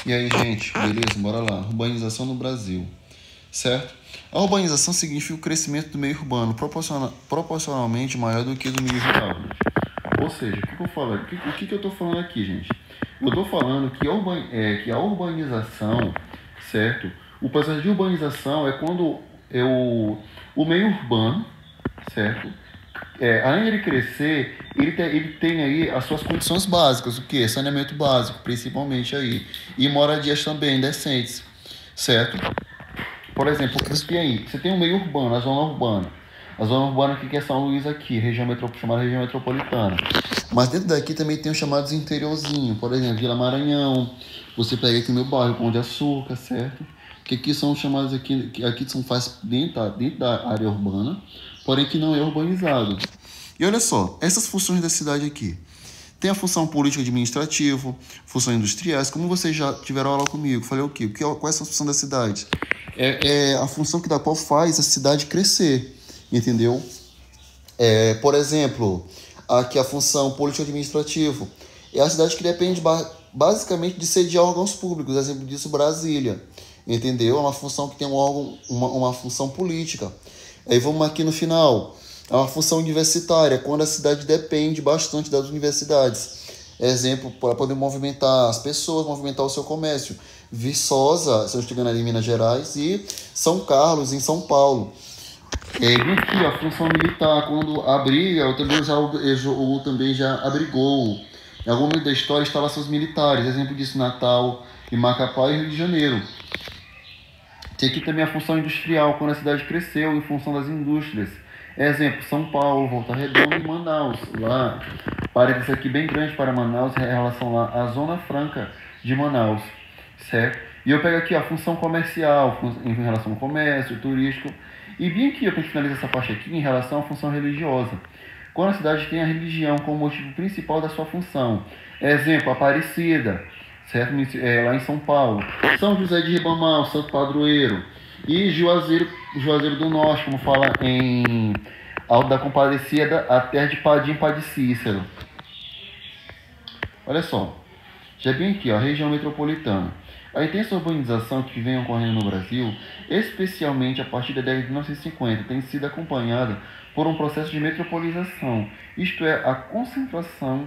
E aí, gente, beleza? Bora lá. Urbanização no Brasil, certo? A urbanização significa o crescimento do meio urbano proporcionalmente maior do que do meio rural. Ou seja, o que eu falo? O que eu estou falando aqui, gente? Eu estou falando que a urbanização, certo? O processo de urbanização é quando o meio urbano, certo? Além de ele crescer, ele tem aí as suas condições básicas, o que? Saneamento básico, principalmente aí. E moradias também decentes, certo? Por exemplo, você tem um meio urbano, a zona urbana. A zona urbana aqui que é São Luís aqui, chamada região metropolitana. Mas dentro daqui também tem os chamados interiorzinho, por exemplo, Vila Maranhão. Você pega aqui o meu bairro, Pão de Açúcar, certo? Que aqui são chamados que aqui são faz dentro da área urbana, porém que não é urbanizado. E olha só, essas funções da cidade aqui. Tem a função política administrativa, funções industriais, como vocês já tiveram aula comigo. Falei o quê? Qual é a função da cidade? É a função da qual faz a cidade crescer, entendeu? Por exemplo, aqui a função político-administrativa. É a cidade que depende basicamente de sediar órgãos públicos, exemplo disso, Brasília. Entendeu? É uma função que tem um órgão, uma função política. Aí vamos aqui no final. É uma função universitária, quando a cidade depende bastante das universidades. Exemplo, para poder movimentar as pessoas, movimentar o seu comércio. Viçosa, se eu estiver ali em Minas Gerais, e São Carlos, em São Paulo. E aqui, a função militar, quando abriga, ou também já abrigou. Em algum momento da história, instalações militares, exemplo disso, Natal, e Macapá e Rio de Janeiro. Tem aqui também a função industrial, quando a cidade cresceu em função das indústrias. Exemplo, São Paulo, Volta Redonda e Manaus. Lá, parênteses aqui bem grande para Manaus, em relação lá à Zona Franca de Manaus, certo? E eu pego aqui a função comercial, em relação ao comércio, turístico. E bem aqui, eu tenho que finalizar essa parte aqui em relação à função religiosa. Quando a cidade tem a religião como motivo principal da sua função. Exemplo, Aparecida, certo? Lá em São Paulo. São José de Ribamar, Santo Padroeiro. E Juazeiro do Norte, como fala em Alto da Compadecida, a terra de Padim Padre Cícero. Olha só, já bem aqui, ó, a região metropolitana. A intensa urbanização que vem ocorrendo no Brasil, especialmente a partir da década de 1950, tem sido acompanhada por um processo de metropolização, isto é, a concentração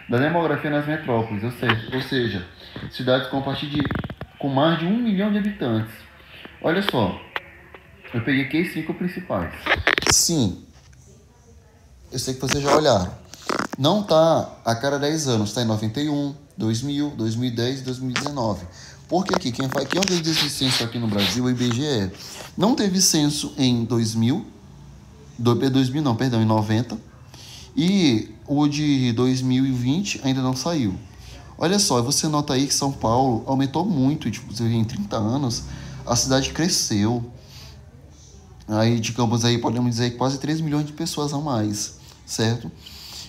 da demografia nas metrópoles, ou seja, cidades com mais de 1 milhão de habitantes. Olha só, eu peguei aqui os 5 principais. Sim, eu sei que vocês já olharam. Não está a cada 10 anos, está em 91, 2000, 2010 e 2019. Porque aqui, quem organiza esse censo aqui no Brasil é o IBGE. Não teve censo em em 90. E o de 2020 ainda não saiu. Olha só, você nota aí que São Paulo aumentou muito, tipo, em 30 anos, a cidade cresceu. Aí, digamos aí, podemos dizer quase 3 milhões de pessoas a mais, certo?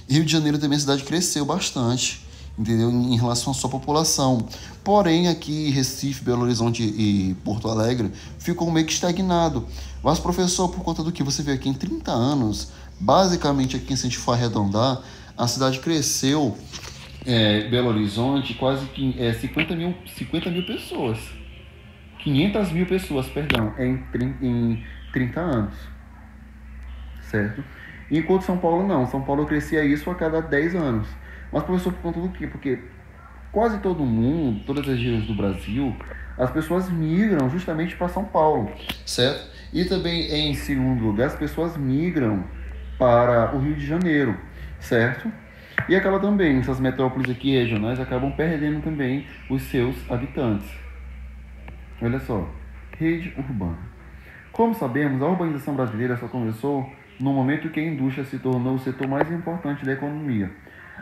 Rio de Janeiro também a cidade cresceu bastante, entendeu? Em relação à sua população. Porém, aqui Recife, Belo Horizonte e Porto Alegre ficou meio que estagnado. Mas, professor, por conta do que você vê aqui em 30 anos, basicamente aqui, se a gente for arredondar, a cidade cresceu, Belo Horizonte, quase 50 mil pessoas. 500 mil pessoas, perdão, em 30 anos, certo? Enquanto São Paulo não. São Paulo crescia isso a cada 10 anos. Mas, professor, por conta do quê? Porque quase todo mundo, todas as regiões do Brasil, as pessoas migram justamente para São Paulo, certo? E também, em segundo lugar, as pessoas migram para o Rio de Janeiro, certo? E acaba também, essas metrópoles aqui regionais acabam perdendo também os seus habitantes. Olha só, rede urbana. Como sabemos, a urbanização brasileira só começou no momento que a indústria se tornou o setor mais importante da economia.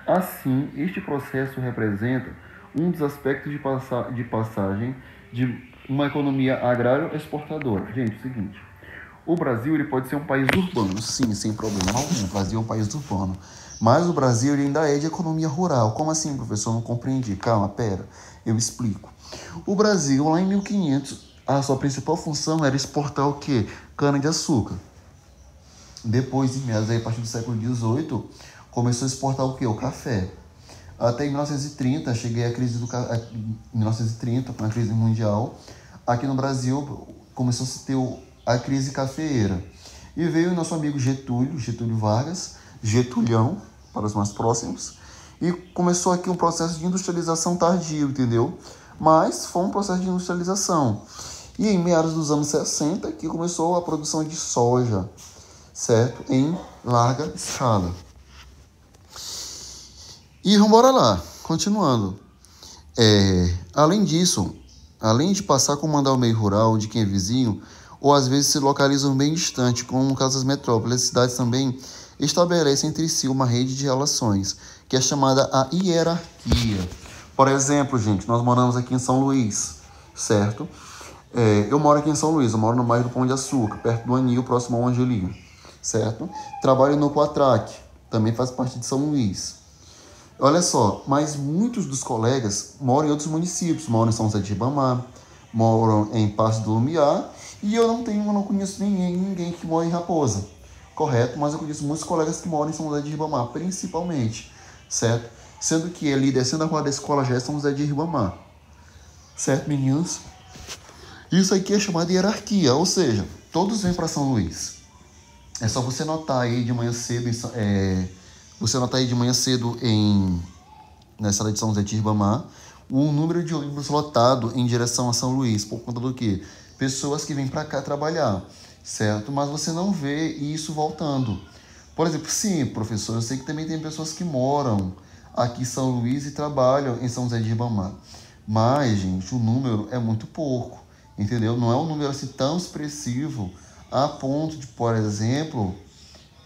Assim, este processo representa um dos aspectos de passagem de uma economia agrário-exportadora. Gente, é o seguinte, o Brasil ele pode ser um país urbano, sim, sem problema algum. O Brasil é um país urbano. Mas o Brasil ele ainda é de economia rural. Como assim, professor? Não compreendi. Calma, pera, eu explico. O Brasil, lá em 1500, a sua principal função era exportar o quê? Cana-de-açúcar. Depois, em meados, a partir do século XVIII, começou a exportar o quê? O café. Até em 1930, cheguei à crise em 1930, com a crise mundial. Aqui no Brasil, começou a se ter a crise cafeeira. E veio o nosso amigo Getúlio Vargas, Getulhão, para os mais próximos, e começou aqui um processo de industrialização tardio, entendeu? Mas foi um processo de industrialização. E em meados dos anos 60, que começou a produção de soja, certo? Em larga escala. E vamos embora lá, continuando. Além disso, além de passar a comandar o meio rural de quem é vizinho, ou às vezes se localizam bem distante, como no caso das metrópoles, as cidades também estabelecem entre si uma rede de relações, que é chamada a hierarquia. Por exemplo, gente, nós moramos aqui em São Luís, certo? Eu moro aqui em São Luís, eu moro no bairro do Pão de Açúcar, perto do Anil, próximo ao Angelim, certo? Trabalho no Coatrac, também faz parte de São Luís. Olha só, mas muitos dos colegas moram em outros municípios, moram em São José de Ribamar, moram em Passo do Lumiar, e eu não conheço ninguém que mora em Raposa, correto? Mas eu conheço muitos colegas que moram em São José de Ribamar, principalmente, certo? Sendo que ali, descendo a rua da escola, já é São José de Ribamar, certo, meninos? Isso aqui é chamado de hierarquia, ou seja, todos vêm para São Luís. É só você notar aí de manhã cedo, na cidade de São José de Ribamar, o número de ônibus lotado em direção a São Luís, por conta do quê? Pessoas que vêm para cá trabalhar, certo? Mas você não vê isso voltando. Por exemplo, sim, professor, eu sei que também tem pessoas que moram aqui em São Luís e trabalham em São José de Ribamar. Mas, gente, o número é muito pouco, entendeu? Não é um número assim tão expressivo a ponto de, por exemplo,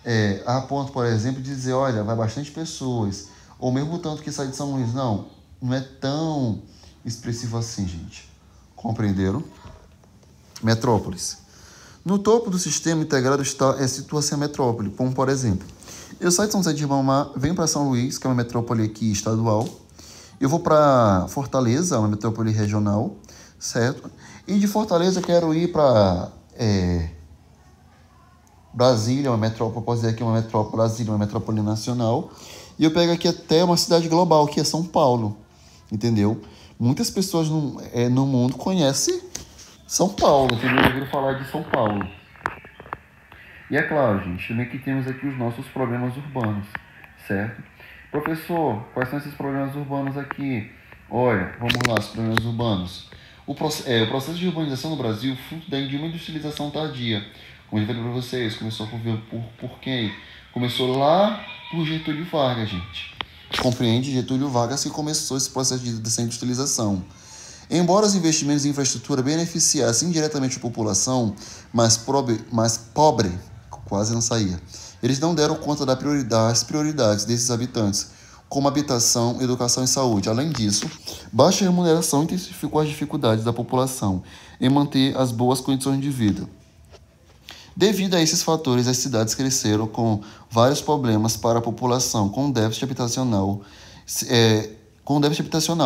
de dizer, olha, vai bastante pessoas, ou mesmo tanto que sai de São Luís. Não é tão expressivo assim, gente. Compreenderam? Metrópoles. No topo do sistema integrado situa-se a metrópole, como por exemplo, eu saio de São José de Ribamar, venho para São Luís, que é uma metrópole aqui estadual, eu vou para Fortaleza, uma metrópole regional, certo? E de Fortaleza eu quero ir para Brasília, uma metrópole, posso dizer aqui uma metrópole, Brasília, uma metrópole nacional, e eu pego aqui até uma cidade global, que é São Paulo, entendeu? Muitas pessoas no mundo conhecem São Paulo, entendeu? Ouviram falar de São Paulo. E é claro, gente, também que temos aqui os nossos problemas urbanos, certo? Professor, quais são esses problemas urbanos aqui? Olha, vamos lá, os problemas urbanos. O processo de urbanização no Brasil, fruto de uma industrialização tardia. Como eu falei para vocês, começou por quem? Começou lá por Getúlio Vargas, gente. Compreende? Getúlio Vargas que começou esse processo dessa industrialização. Embora os investimentos em infraestrutura beneficiassem indiretamente a população mais pobre, quase não saía, eles não deram conta das prioridades desses habitantes, como habitação, educação e saúde. Além disso, baixa remuneração intensificou as dificuldades da população em manter as boas condições de vida. Devido a esses fatores, as cidades cresceram com vários problemas para a população, com déficit habitacional.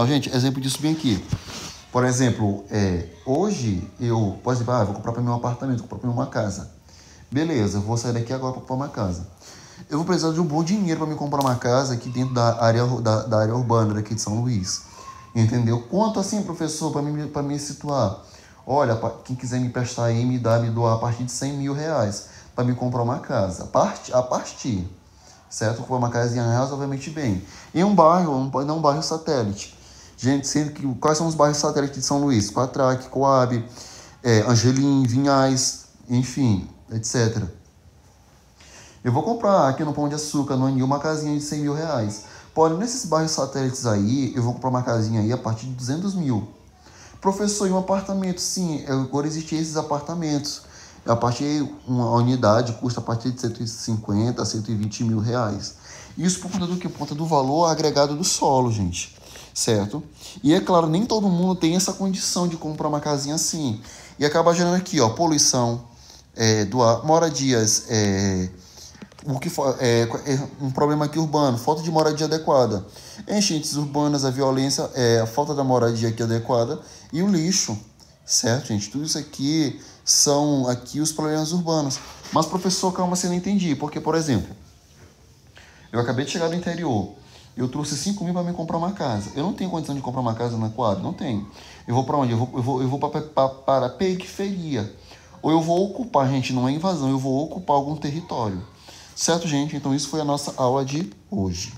Gente, exemplo disso bem aqui. Por exemplo, hoje eu, por exemplo, vou comprar para mim um apartamento, vou comprar para mim uma casa. Beleza, eu vou sair daqui agora para comprar uma casa. Eu vou precisar de um bom dinheiro para me comprar uma casa aqui dentro da área urbana daqui de São Luís. Entendeu? Quanto assim, professor, para me situar? Olha, quem quiser me emprestar aí, me doar a partir de 100 mil reais para me comprar uma casa. A partir, certo? Comprar uma casinha razoavelmente bem. Em um bairro, não um bairro satélite. Gente, sendo que quais são os bairros satélites de São Luís? Coatrac, Coab, Angelim, Vinhais, enfim, etc. Eu vou comprar aqui no Pão de Açúcar, no Anil, uma casinha de 100 mil reais. Porém, nesses bairros satélites aí, eu vou comprar uma casinha aí a partir de 200 mil. Professor, e um apartamento? Sim, agora existem esses apartamentos. A partir uma unidade custa a partir de 150 a 120 mil reais. Isso por conta do quê? Por conta do valor agregado do solo, gente. Certo? E é claro, nem todo mundo tem essa condição de comprar uma casinha assim. E acaba gerando aqui, poluição do ar, moradias, um problema aqui urbano, falta de moradia adequada, enchentes urbanas, a violência, a falta da moradia aqui adequada e o lixo, certo, gente? Tudo isso aqui são aqui os problemas urbanos. Mas, professor, calma, você não entendi, porque, por exemplo, eu acabei de chegar do interior, Eu trouxe 5 mil para me comprar uma casa. Eu não tenho condição de comprar uma casa na quadra? Não tenho. Eu vou para onde? Eu vou para a periferia. Ou eu vou ocupar, gente, não é invasão, eu vou ocupar algum território. Certo, gente? Então isso foi a nossa aula de hoje.